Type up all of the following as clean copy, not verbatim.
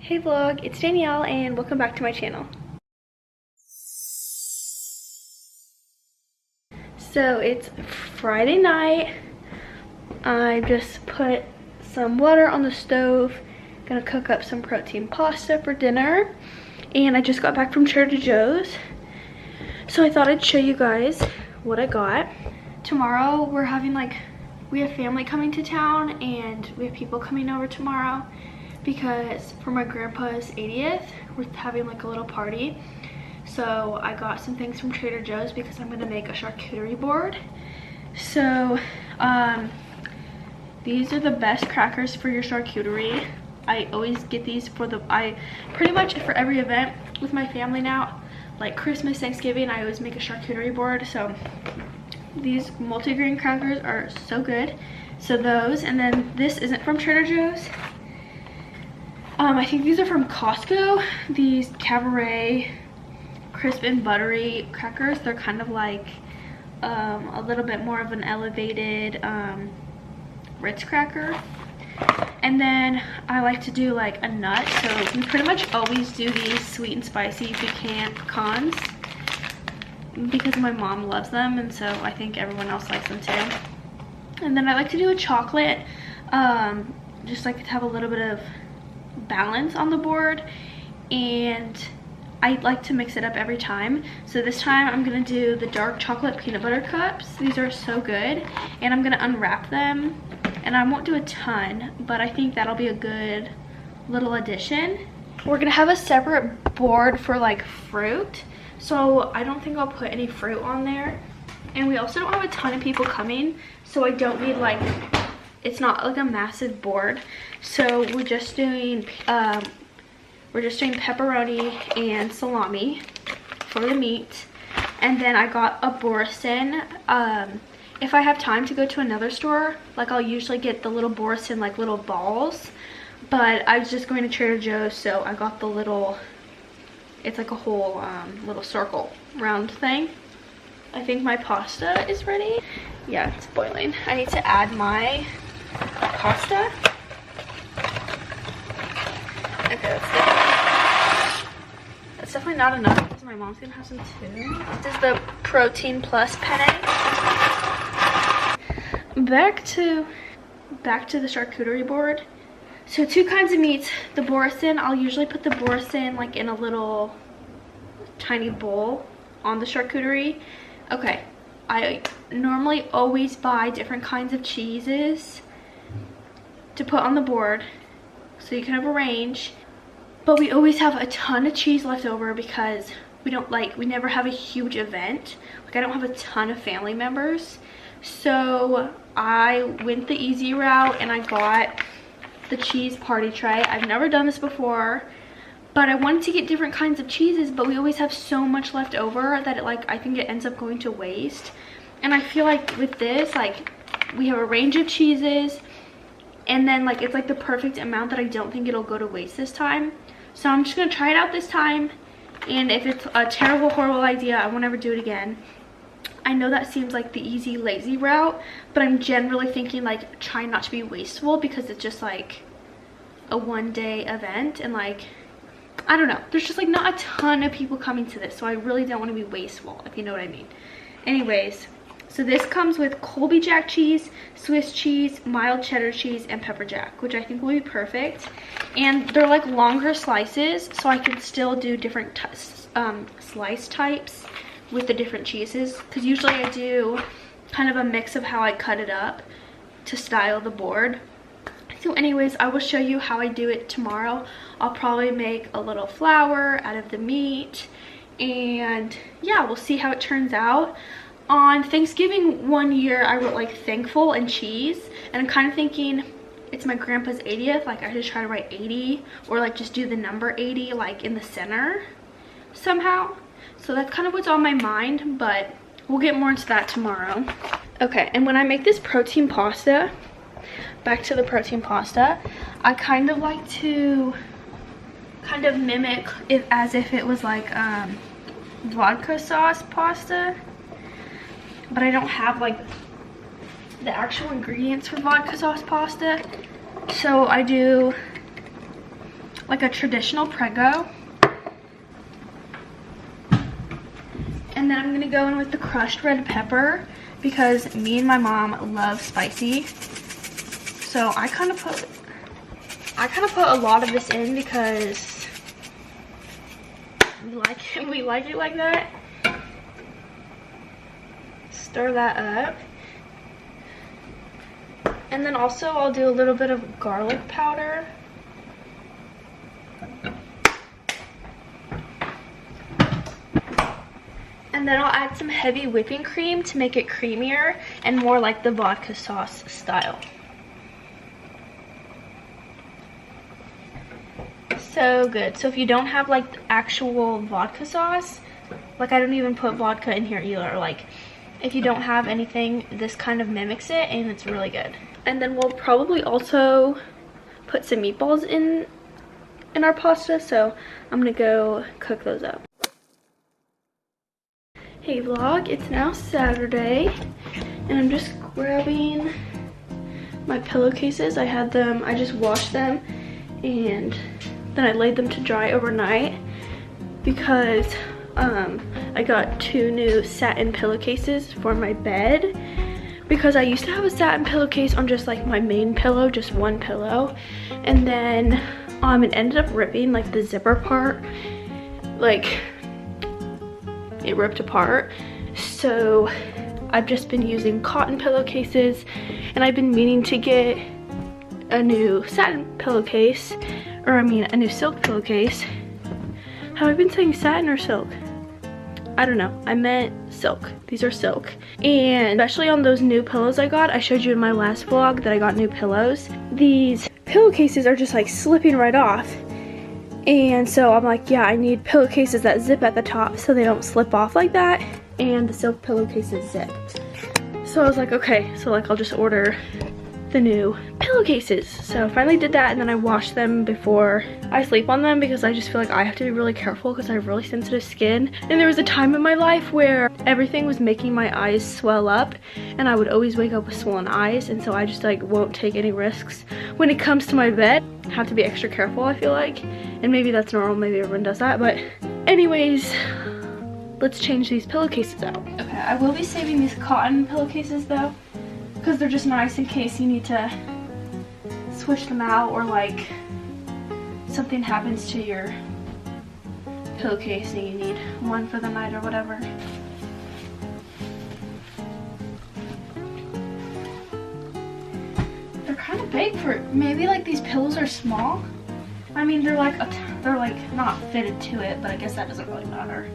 Hey vlog, it's Danielle and welcome back to my channel. So it's Friday night. I just put some water on the stove. Gonna cook up some protein pasta for dinner. And I just got back from Trader Joe's. So I thought I'd show you guys what I got. Tomorrow we're having we have family coming to town and we have people coming over tomorrow. Because for my grandpa's 80th, we're having a little party. So I got some things from Trader Joe's because I'm gonna make a charcuterie board. So these are the best crackers for your charcuterie. I always get these pretty much for every event with my family now. Like Christmas, Thanksgiving, I always make a charcuterie board. So these multigrain crackers are so good. So those, and then this isn't from Trader Joe's. I think these are from Costco. These Cabaret crisp and buttery crackers. They're kind of like a little bit more of an elevated Ritz cracker. And then I like to do a nut. So we pretty much always do these sweet and spicy pecans because my mom loves them, and so I think everyone else likes them too. And then I like to do a chocolate, just to have a little bit of balance on the board, and I like to mix it up every time. So this time I'm gonna do the dark chocolate peanut butter cups. These are so good, and I'm gonna unwrap them, and I won't do a ton, but I think that'll be a good little addition. We're gonna have a separate board for fruit, so I don't think I'll put any fruit on there, and we also don't have a ton of people coming, so I don't need it's not a massive board. So we're just doing pepperoni and salami for the meat. And then I got a Boursin. If I have time to go to another store, I'll usually get the little Boursin little balls, but I was just going to Trader Joe's, so I got the little, it's a whole little circle round thing. I think my pasta is ready. Yeah, it's boiling. I need to add my pasta. Okay, that's definitely not enough because my mom's gonna have some too. This is the protein plus penne. Back to the charcuterie board. So two kinds of meats. The Boursin, I'll usually put the Boursin in a little tiny bowl on the charcuterie. Okay, I normally always buy different kinds of cheeses to put on the board so you can have a range, but we always have a ton of cheese left over because we never have a huge event. I don't have a ton of family members, so I went the easy route and I got the cheese party tray. I've never done this before, but I wanted to get different kinds of cheeses, but we always have so much left over that I think it ends up going to waste. And I feel with this, we have a range of cheeses, and then it's the perfect amount that I don't think it'll go to waste this time. So I'm just gonna try it out this time, and if it's a terrible, horrible idea, I won't ever do it again. I know that seems like the easy, lazy route, but I'm generally thinking trying not to be wasteful because it's just a one-day event, and I don't know, there's just not a ton of people coming to this, so I really don't want to be wasteful, if you know what I mean. Anyways, so this comes with Colby Jack cheese, Swiss cheese, mild cheddar cheese, and pepper jack, which I think will be perfect. And they're longer slices, so I can still do different slice types with the different cheeses, because usually I do kind of a mix of how I cut it up to style the board. So anyways, I will show you how I do it tomorrow. I'll probably make a little flour out of the meat, and yeah, we'll see how it turns out. On Thanksgiving one year, I wrote thankful and cheese, and I'm kind of thinking it's my grandpa's 80th, I just try to write 80, or just do the number 80 in the center somehow. So that's kind of what's on my mind, but we'll get more into that tomorrow. Okay, and when I make this protein pasta, back to the protein pasta, I kind of like to mimic it as if it was vodka sauce pasta, but I don't have the actual ingredients for vodka sauce pasta. So I do like a traditional Prego. And then I'm gonna go in with the crushed red pepper because me and my mom love spicy. So I kind of put a lot of this in because we like it like that. Stir that up. And then also I'll do a little bit of garlic powder. And then I'll add some heavy whipping cream to make it creamier and more like the vodka sauce style. So good. So if you don't have like actual vodka sauce, like I don't even put vodka in here either, like if you don't have anything, this kind of mimics it and it's really good. And then we'll probably also put some meatballs in our pasta, so I'm gonna go cook those up. Hey vlog, it's now Saturday and I'm just grabbing my pillowcases. I just washed them and then I laid them to dry overnight because I got 2 new satin pillowcases for my bed because I used to have a satin pillowcase on just like my main pillow, just one pillow, and then it ended up ripping, like the zipper part, like it ripped apart. So I've just been using cotton pillowcases and I've been meaning to get a new satin pillowcase, or I mean a new silk pillowcase. Have I been saying satin or silk? I don't know, I meant silk. These are silk. And especially on those new pillows I got, I showed you in my last vlog that I got new pillows. These pillowcases are just like slipping right off. And so I'm like, yeah, I need pillowcases that zip at the top so they don't slip off like that. And the silk pillowcases zip. So I was like, okay, so like I'll just order the new pillowcases. So I finally did that, and then I washed them before I sleep on them because I just feel like I have to be really careful because I have really sensitive skin. And there was a time in my life where everything was making my eyes swell up and I would always wake up with swollen eyes, and so I just like won't take any risks when it comes to my bed. I have to be extra careful, I feel like, and maybe that's normal, maybe everyone does that, but anyways, let's change these pillowcases out. Okay, I will be saving these cotton pillowcases though, because they're just nice in case you need to switch them out or like something happens to your pillowcase and you need one for the night or whatever. They're kind of big for, maybe like these pillows are small. I mean, they're like not fitted to it, but I guess that doesn't really matter.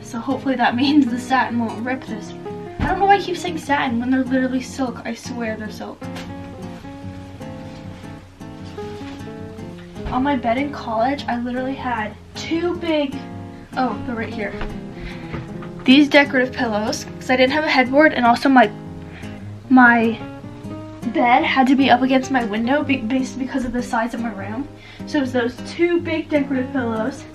So hopefully that means the satin won't rip this. I don't know why I keep saying satin when they're literally silk. I swear they're silk. On my bed in college, I literally had 2 big, oh, they're right here. These decorative pillows, because I didn't have a headboard, and also my bed had to be up against my window based because of the size of my room. So it was those 2 big decorative pillows.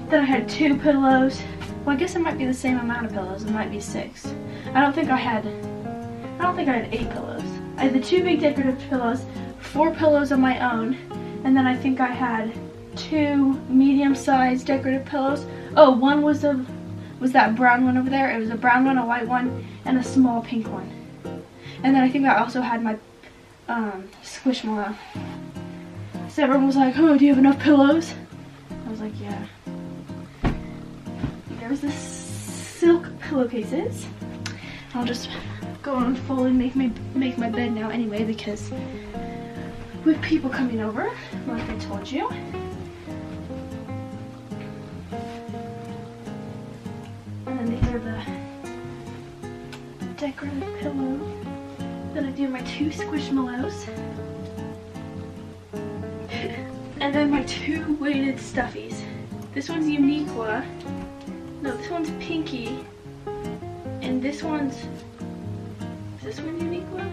Then I had 2 pillows. Well, I guess it might be the same amount of pillows. It might be 6. I don't think I had 8 pillows. I had the 2 big decorative pillows, 4 pillows of my own, and then I think I had 2 medium-sized decorative pillows. Oh, one was that brown one over there. It was a brown one, a white one, and a small pink one. And then I think I also had my Squishmallow. So everyone was like, oh, do you have enough pillows? I was like, yeah. There's the silk pillowcases. I'll just go on full and make my bed now anyway because with people coming over, like I told you. And then these are the decorative pillows. Then I do my 2 Squishmallows. And then my 2 weighted stuffies. This one's Uniqua. No, this one's Pinky. And this one's, is this one Uniqua?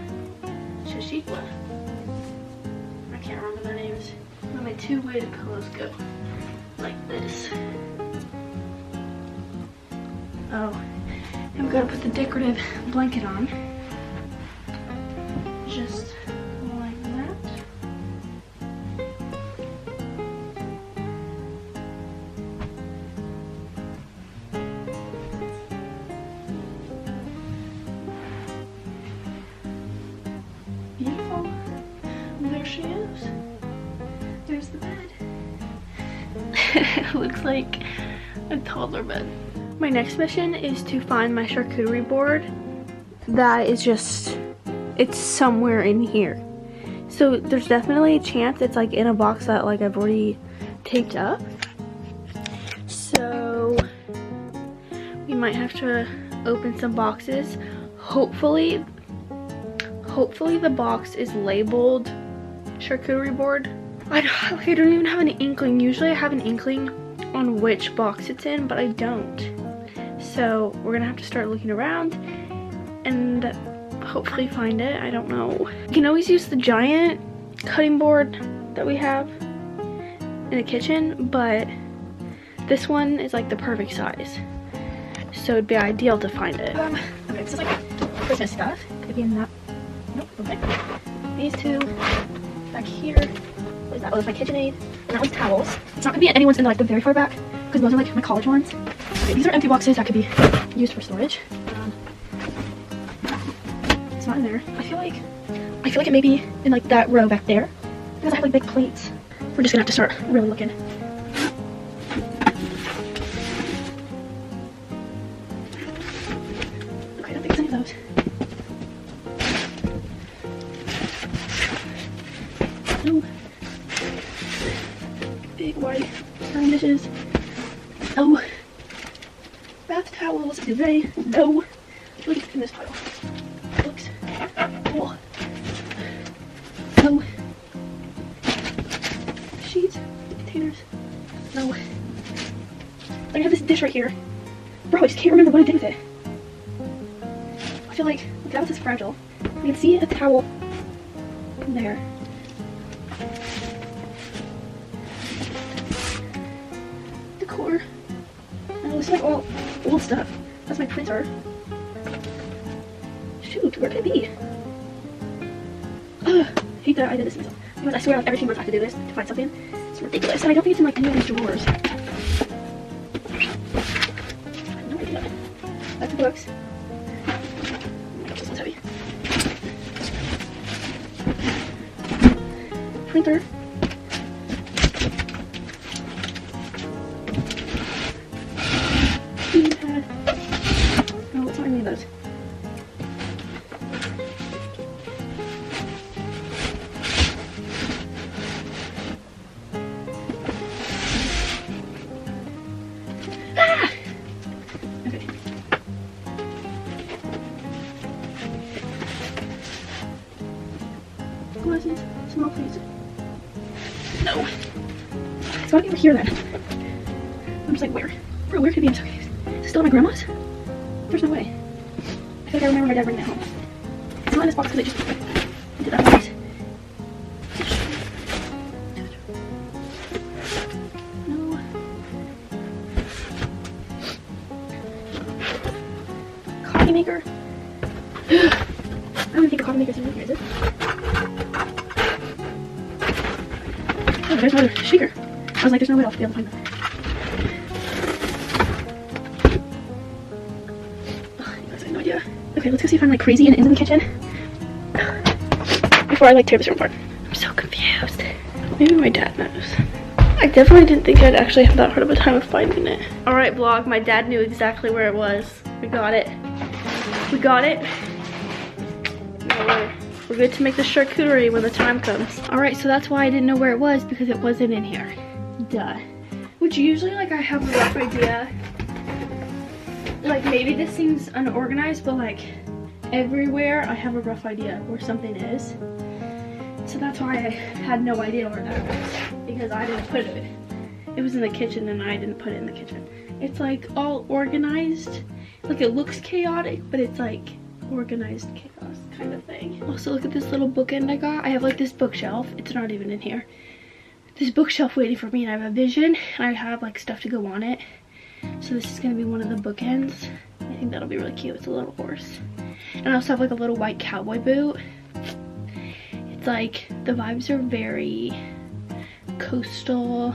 Shashiqua. I can't remember their names. And my 2 weighted pillows go like this. Oh, I'm gonna put the decorative blanket on. Just like that. There's the bed. It looks like a toddler bed. My next mission is to find my charcuterie board. That is just, it's somewhere in here. So there's definitely a chance it's like in a box that like I've already taped up. So we might have to open some boxes. Hopefully the box is labeled charcuterie board. I don't even have an inkling. Usually I have an inkling on which box it's in, but I don't. So we're gonna have to start looking around and hopefully find it. I don't know. You can always use the giant cutting board that we have in the kitchen, but this one is like the perfect size. So it'd be ideal to find it. Okay, this is like Christmas stuff. Could be in that. Nope, okay. These two back here. What is that? Oh, that's my KitchenAid. And that one's towels. It's not gonna be anyone's in like the very far back because those are like my college ones. Okay, these are empty boxes that could be used for storage. It's not in there. I feel like it may be in like that row back there because I have like big plates. We're just gonna have to start really looking. Okay, I don't think it's any of those. No. Big white serving dishes. No. Bath towels. Duvet. No. Look in this pile. Looks cool. No. Sheets. Containers. No. I have this dish right here. Bro, I just can't remember what I did with it. I feel like that was just fragile. I can see a towel in there. Decor. Oh, this is like all old stuff. That's my printer. Shoot, where could it be? Ugh, I hate that I did this myself. Because I swear like every few months I have to do this to find something. It's ridiculous. And I don't think it's in like any of these drawers. I have no idea. That's the books. Oh my gosh, this one's heavy. Printer. Pad. Oh, it's not any of those. Ah! Okay. Glasses, small plates. No. It's gotta be over here then. I'm just like, where? Bro, where could it be? I'm so confused. Is it still at my grandma's? There's no way. I feel like I remember my dad bringing it home. It's not in this box because I just did that place. No. Coffee maker. I don't think a coffee maker's in here, is it? Oh, there's another shaker. I was like, there's no way I'll be able to find that. Okay, let's go see if I'm like crazy and into the kitchen before I like tear this room apart. I'm so confused. Maybe my dad knows. I definitely didn't think I'd actually have that hard of a time of finding it. All right, vlog, my dad knew exactly where it was. We got it. We got it. Now we're good to make the charcuterie when the time comes. All right, so that's why I didn't know where it was, because it wasn't in here. Duh. Which usually like I have a rough idea. Like maybe this seems unorganized, but like everywhere I have a rough idea where something is. So that's why I had no idea where that was, because I didn't put it. It was in the kitchen and I didn't put it in the kitchen. It's like all organized. Like it looks chaotic, but it's like organized chaos kind of thing. Also look at this little bookend I got. I have like this bookshelf. It's not even in here. This bookshelf waiting for me, and I have a vision and I have like stuff to go on it. So this is gonna be one of the bookends. I think that'll be really cute. It's a little horse. And I also have like a little white cowboy boot. It's like, the vibes are very coastal,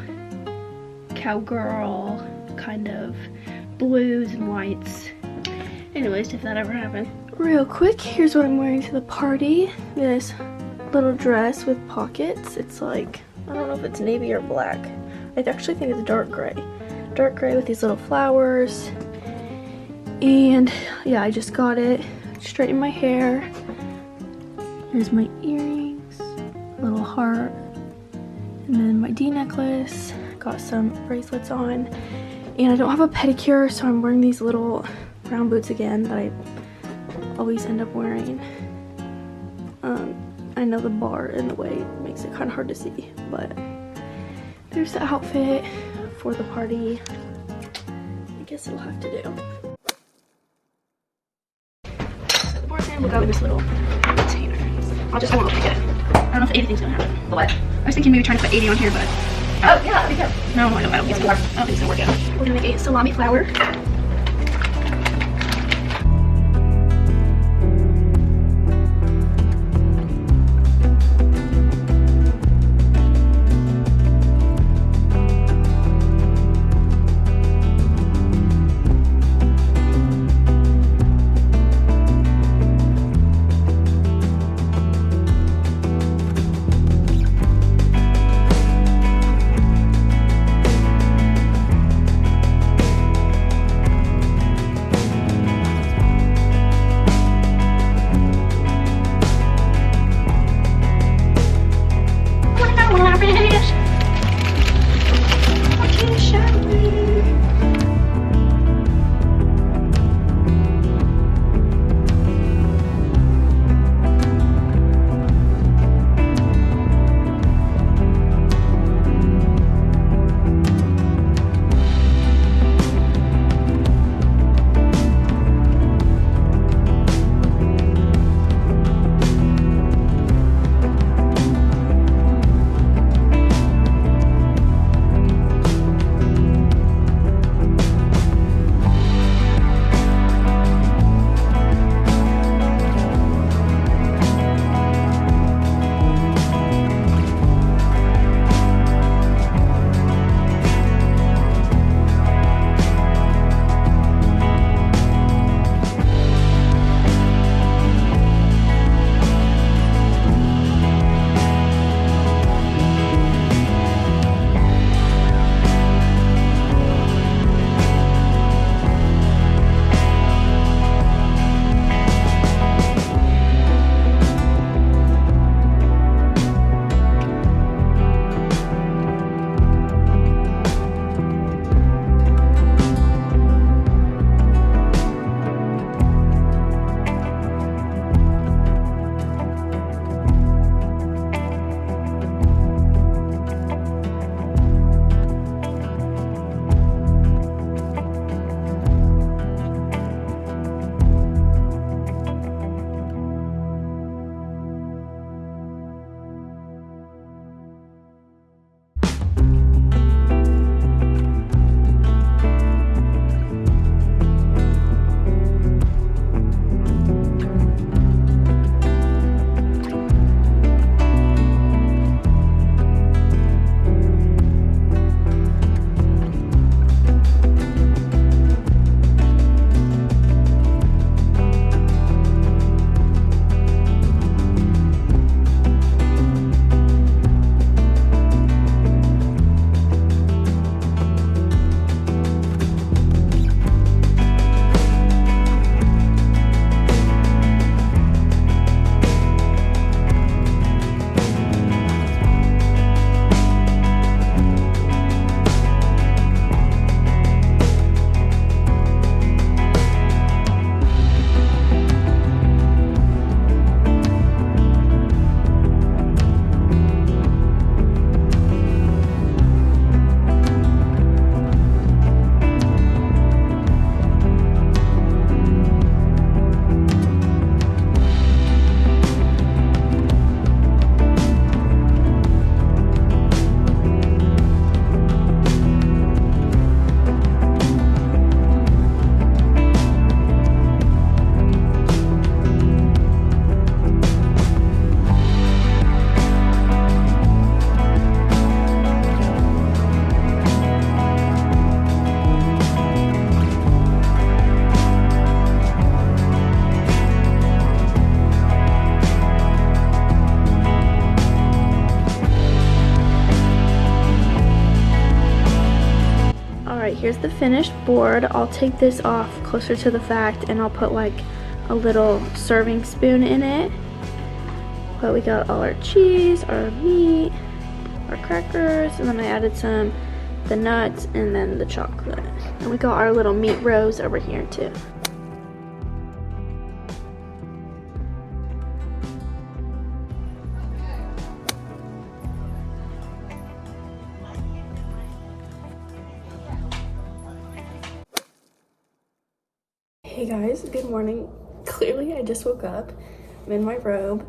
cowgirl, kind of blues and whites. Anyways, if that ever happened. Real quick, here's what I'm wearing to the party. This little dress with pockets. It's like I don't know if it's navy or black. I actually think it's dark gray. Dark gray with these little flowers. And yeah, I just got it. Straighten my hair. Here's my earrings, little heart, and then my D necklace. Got some bracelets on. And I don't have a pedicure, so I'm wearing these little brown boots again that I always end up wearing. I know the bar in the way makes it kind of hard to see, but there's the outfit for the party. I guess it'll have to do. So the boyfriend will go in this little container. I won't open it. I don't know if anything's gonna happen. What? I was thinking maybe trying to put 80 on here, but oh yeah, that'd be good. No, I don't think it's gonna work out. We're gonna make a salami flower. here's the finished board. I'll take this off closer to the fact and I'll put like a little serving spoon in it. But we got all our cheese, our meat, our crackers, and then I added the nuts and then the chocolate. And we got our little meat rows over here too. Hey guys, good morning. Clearly I just woke up. I'm in my robe.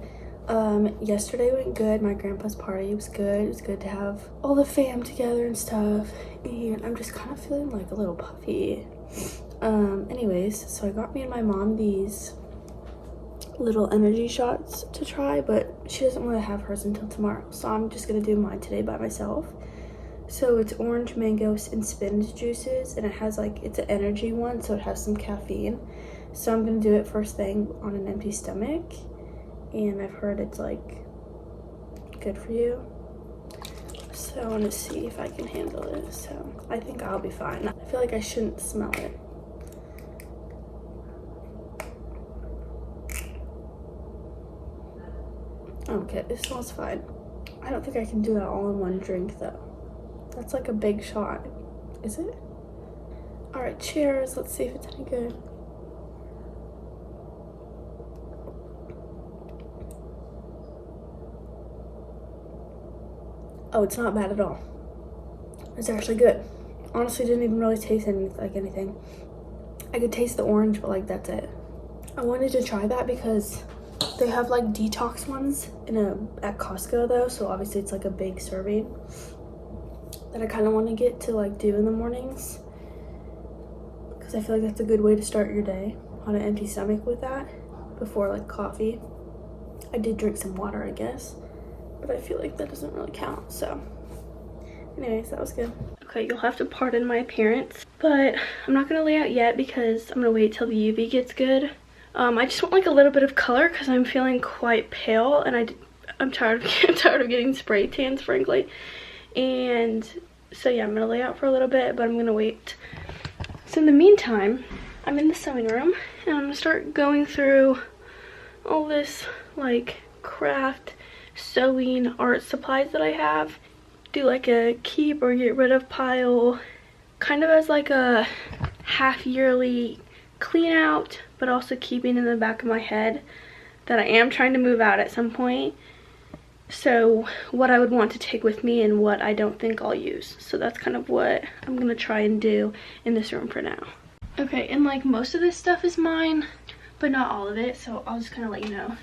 Yesterday went good. My grandpa's party was good. It was good to have all the fam together and stuff. And I'm just kind of feeling like a little puffy. Anyways, so I got me and my mom these little energy shots to try, but she doesn't want to have hers until tomorrow. So I'm just gonna do mine today by myself. So it's orange, mango, and spinach juices, and it has like, it's an energy one, so it has some caffeine. So I'm gonna do it first thing on an empty stomach, and I've heard it's like good for you. So I wanna see if I can handle it. So I think I'll be fine. I feel like I shouldn't smell it. Okay, this smells fine. I don't think I can do that all in one drink though. That's like a big shot. Is it? All right, cheers. Let's see if it's any good. Oh, it's not bad at all. It's actually good. Honestly, didn't even really taste anything. I could taste the orange, but like that's it. I wanted to try that because they have like detox ones at Costco though, so obviously it's like a big serving that I kind of want to get to like do in the mornings, because I feel like that's a good way to start your day, on an empty stomach with that, before like coffee. I did drink some water, I guess, but I feel like that doesn't really count. So anyways, that was good. Okay, you'll have to pardon my appearance, but I'm not gonna lay out yet because I'm gonna wait till the UV gets good. I just want like a little bit of color because I'm feeling quite pale, and I'm tired of getting spray tans, frankly. And so yeah, I'm gonna lay out for a little bit, but I'm gonna wait. So in the meantime, I'm in the sewing room and I'm gonna start going through all this like craft sewing art supplies that I have. Do like a keep or get rid of pile, kind of as like a half yearly clean out, but also keeping in the back of my head that I am trying to move out at some point. So what I would want to take with me and what I don't think I'll use. So that's kind of what I'm gonna try and do in this room for now. Okay, and like most of this stuff is mine, but not all of it, so I'll just kind of let you know.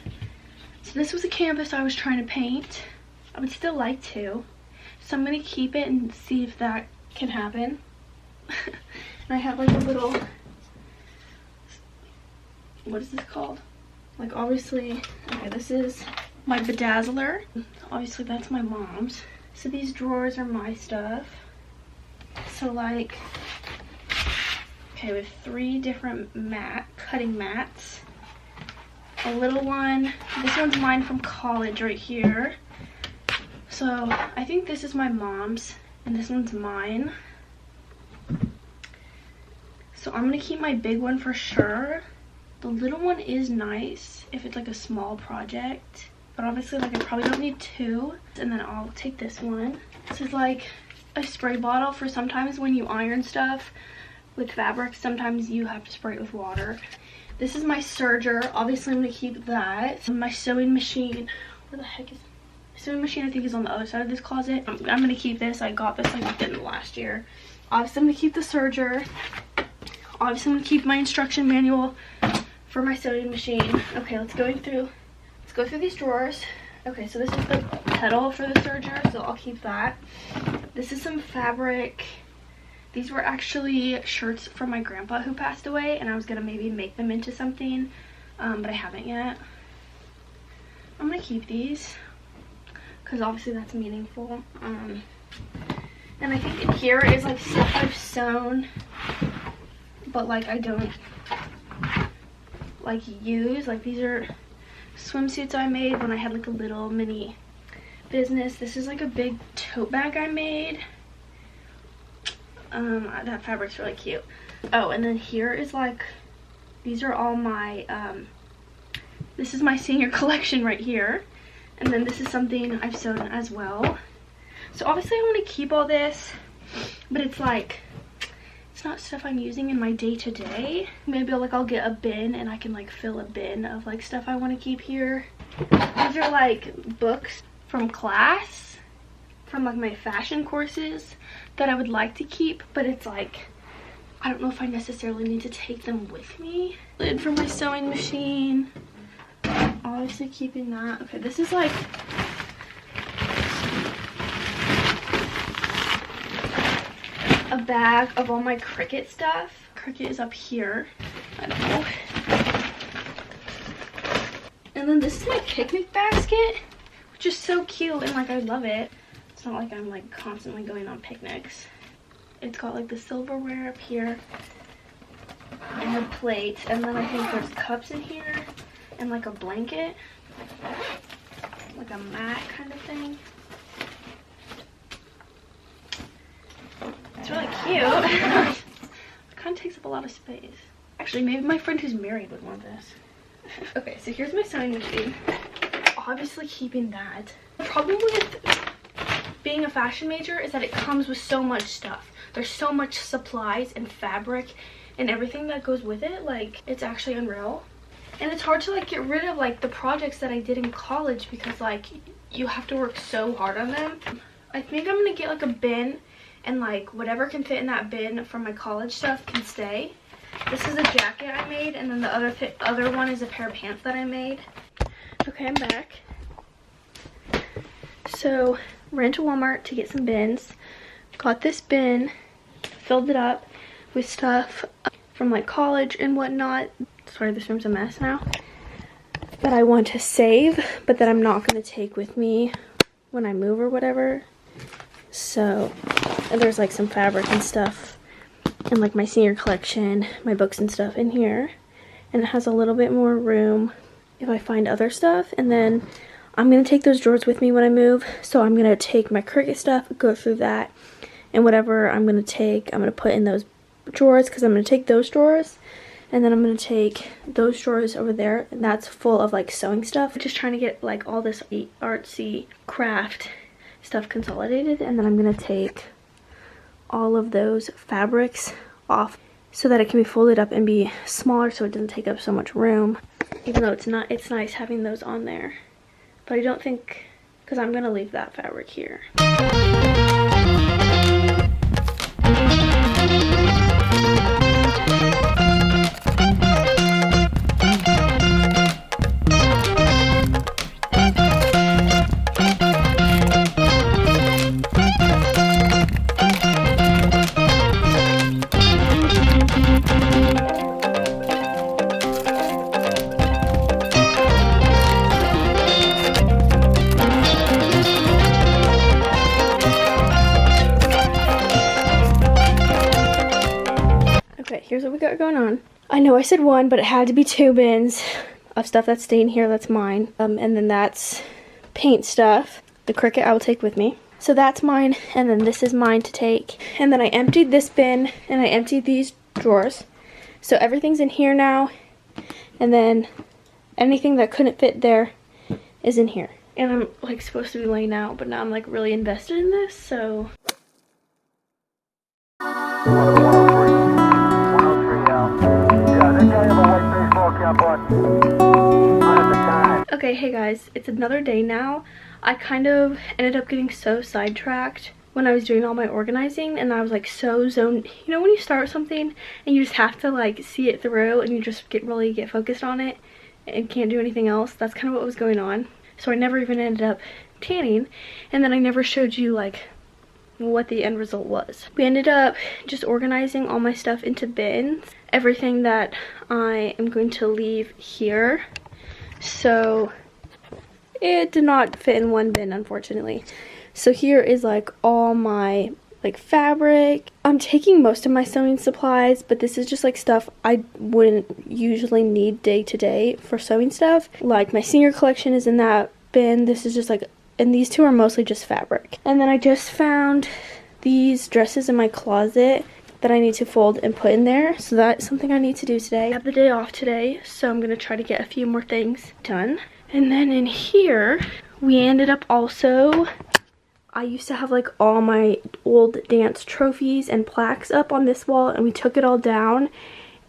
So this was a canvas I was trying to paint. I would still like to, so I'm gonna keep it and see if that can happen. And I have like a little, what is this called? Like obviously, okay, this is my bedazzler. Obviously that's my mom's. So these drawers are my stuff. So like, okay, with 3 different cutting mats. A little one, this one's mine from college right here. So I think this is my mom's and this one's mine. So I'm gonna keep my big one for sure. The little one is nice if it's like a small project, but obviously like I probably don't need 2. And then I'll take this one. This is like a spray bottle for sometimes when you iron stuff with fabric, sometimes you have to spray it with water. This is my serger. Obviously I'm gonna keep that. My sewing machine, where the heck is my sewing machine? I think is on the other side of this closet. I'm gonna keep this. I got this like within the last year. Obviously I'm gonna keep the serger. Obviously I'm gonna keep my instruction manual for my sewing machine. Okay, let's go through these drawers. Okay, so this is the pedal for the serger, so I'll keep that. This is some fabric. These were actually shirts from my grandpa who passed away, and I was gonna maybe make them into something, but I haven't yet. I'm gonna keep these because obviously that's meaningful. And I think in here is like stuff I've sewn, but like I don't like use. Like these are swimsuits I made when I had like a little mini business. This is like a big tote bag I made. That fabric's really cute. Oh, and then here is like, these are all my, this is my senior collection right here. And then this is something I've sewn as well. So obviously I want to keep all this, but it's like, it's not stuff I'm using in my day-to-day. Maybe I'll get a bin and I can like fill a bin of like stuff I want to keep here. These are like books from class, from like my fashion courses that I would like to keep, but it's like, I don't know if I necessarily need to take them with me. Lid for my sewing machine. Obviously keeping that. Okay, this is like, a bag of all my Cricut stuff. Cricut is up here. I don't know. And then this is my picnic basket, which is so cute and like I love it. It's not like I'm like constantly going on picnics. It's got like the silverware up here and a plate, and then I think there's cups in here and like a blanket, like a mat kind of thing. It's really cute. It kind of takes up a lot of space. Actually, maybe my friend who's married would want this. Okay, so here's my sewing machine. Obviously keeping that. The problem with being a fashion major is that it comes with so much stuff. There's so much supplies and fabric and everything that goes with it. Like, it's actually unreal. And it's hard to like get rid of like the projects that I did in college because like you have to work so hard on them. I think I'm gonna get like a bin, and like whatever can fit in that bin from my college stuff can stay. This is a jacket I made, and then the other one is a pair of pants that I made. Okay, I'm back. So ran to Walmart to get some bins. Got this bin, filled it up with stuff from like college and whatnot. Sorry, this room's a mess now. That I want to save, but that I'm not going to take with me when I move or whatever. So, and there's like some fabric and stuff and like my senior collection, my books and stuff in here. And it has a little bit more room if I find other stuff. And then I'm going to take those drawers with me when I move. So I'm going to take my Cricut stuff, go through that, and whatever I'm going to take, I'm going to put in those drawers, because I'm going to take those drawers. And then I'm going to take those drawers over there, and that's full of like sewing stuff. Just trying to get like all this artsy craft stuff consolidated. And then I'm going to take all of those fabrics off so that it can be folded up and be smaller so it doesn't take up so much room. Even though it's nice having those on there. But I don't think, because I'm going to leave that fabric here. Here's what we got going on. I know I said one, but it had to be 2 bins of stuff that's staying here that's mine. And then that's paint stuff. The Cricut I will take with me. So that's mine, and then this is mine to take. And then I emptied this bin, and I emptied these drawers. So everything's in here now. And then anything that couldn't fit there is in here. And I'm like supposed to be laying out, but now I'm like really invested in this, so. Okay, hey guys, it's another day now. I kind of ended up getting so sidetracked when I was doing all my organizing, and I was like so zoned. You know when you start something and you just have to like see it through and you just really get focused on it and can't do anything else? That's kind of what was going on. So I never even ended up tanning, and then I never showed you like what the end result was. We ended up just organizing all my stuff into bins, everything that I am going to leave here. So it did not fit in one bin, unfortunately. So here is like all my like fabric. I'm taking most of my sewing supplies, but this is just like stuff I wouldn't usually need day to day for sewing stuff. Like my senior collection is in that bin. This is just like, and these two are mostly just fabric. And then I just found these dresses in my closet that I need to fold and put in there. So that's something I need to do today. I have the day off today, so I'm gonna try to get a few more things done. And then in here, we ended up also, I used to have like all my old dance trophies and plaques up on this wall, and we took it all down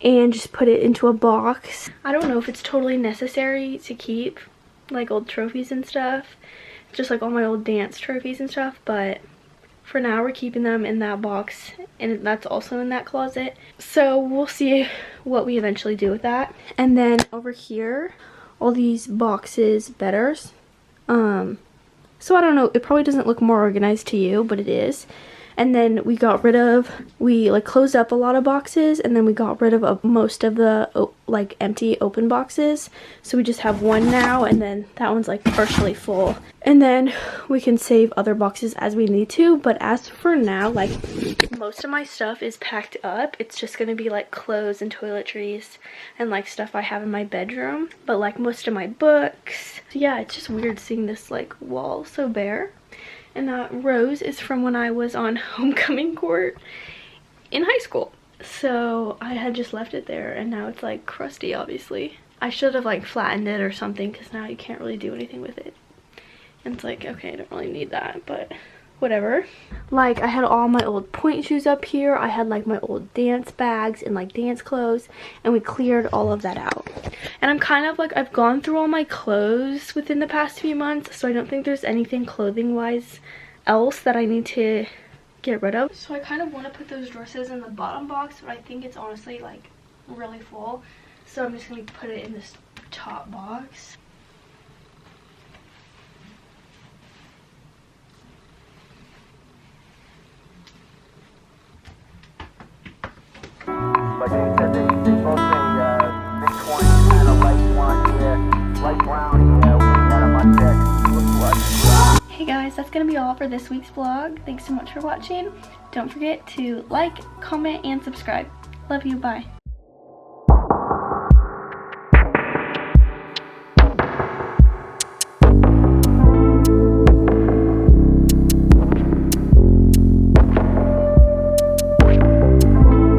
and just put it into a box. I don't know if it's totally necessary to keep like old trophies and stuff, just like all my old dance trophies and stuff, but for now we're keeping them in that box, and that's also in that closet. So we'll see what we eventually do with that. And then over here, all these boxes betters. So I don't know, it probably doesn't look more organized to you, but it is. And then we like closed up a lot of boxes, and then we got rid of most of the like empty open boxes. So we just have one now, and then that one's like partially full. And then we can save other boxes as we need to. But as for now, like most of my stuff is packed up. It's just gonna be like clothes and toiletries and like stuff I have in my bedroom. But like most of my books. So yeah, it's just weird seeing this like wall so bare. And that rose is from when I was on homecoming court in high school. So I had just left it there, and now it's like crusty, obviously. I should have like flattened it or something, because now you can't really do anything with it. And it's like, okay, I don't really need that, but whatever. Like I had all my old point shoes up here. I had like my old dance bags and like dance clothes, and we cleared all of that out. And I'm kind of like, I've gone through all my clothes within the past few months, so I don't think there's anything clothing wise else that I need to get rid of. So I kind of want to put those dresses in the bottom box, but I think it's honestly like really full, so I'm just gonna put it in this top box. Like I said, they both say Bitcoin kind of light blonde hair, light brown hair, we got on my deck. Looks like. Hey guys, that's gonna be all for this week's vlog. Thanks so much for watching. Don't forget to like, comment, and subscribe. Love you, bye.